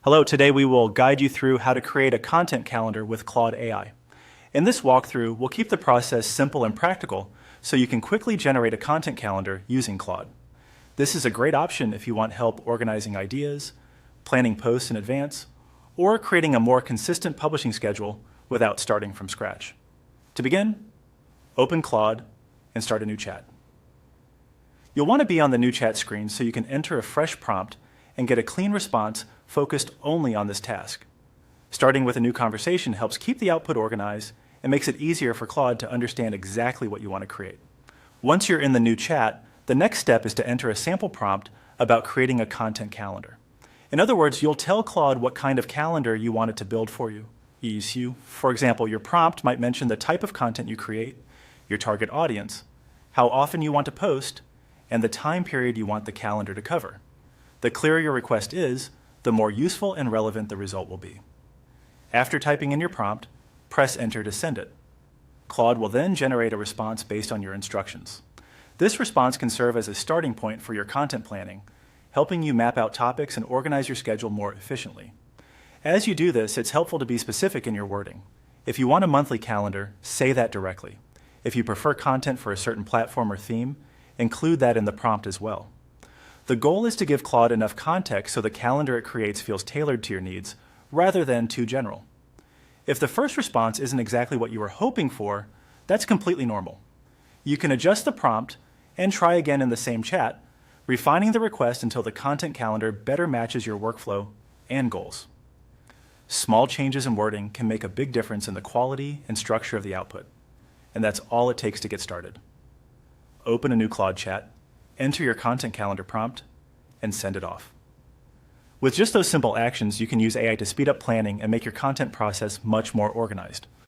Hello, today we will guide you through how to create a content calendar with Claude AI. In this walkthrough, we'll keep the process simple and practical so you can quickly generate a content calendar using Claude. This is a great option if you want help organizing ideas, planning posts in advance, or creating a more consistent publishing schedule without starting from scratch. To begin, open Claude and start a new chat. You'll want to be on the new chat screen so you can enter a fresh prompt and get a clean response focused only on this task. Starting with a new conversation helps keep the output organized and makes it easier for Claude to understand exactly what you want to create. Once you're in the new chat, the next step is to enter a sample prompt about creating a content calendar. In other words, you'll tell Claude what kind of calendar you want it to build for you. For example, your prompt might mention the type of content you create, your target audience, how often you want to post, and the time period you want the calendar to cover. The clearer your request is, the more useful and relevant the result will be. After typing in your prompt, press Enter to send it. Claude will then generate a response based on your instructions. This response can serve as a starting point for your content planning, helping you map out topics and organize your schedule more efficiently. As you do this, it's helpful to be specific in your wording. If you want a monthly calendar, say that directly. If you prefer content for a certain platform or theme, include that in the prompt as well. The goal is to give Claude enough context so the calendar it creates feels tailored to your needs, rather than too general. If the first response isn't exactly what you were hoping for, that's completely normal. You can adjust the prompt and try again in the same chat, refining the request until the content calendar better matches your workflow and goals. Small changes in wording can make a big difference in the quality and structure of the output, and that's all it takes to get started. Open a new Claude chat, enter your content calendar prompt, and send it off. With just those simple actions, you can use AI to speed up planning and make your content process much more organized.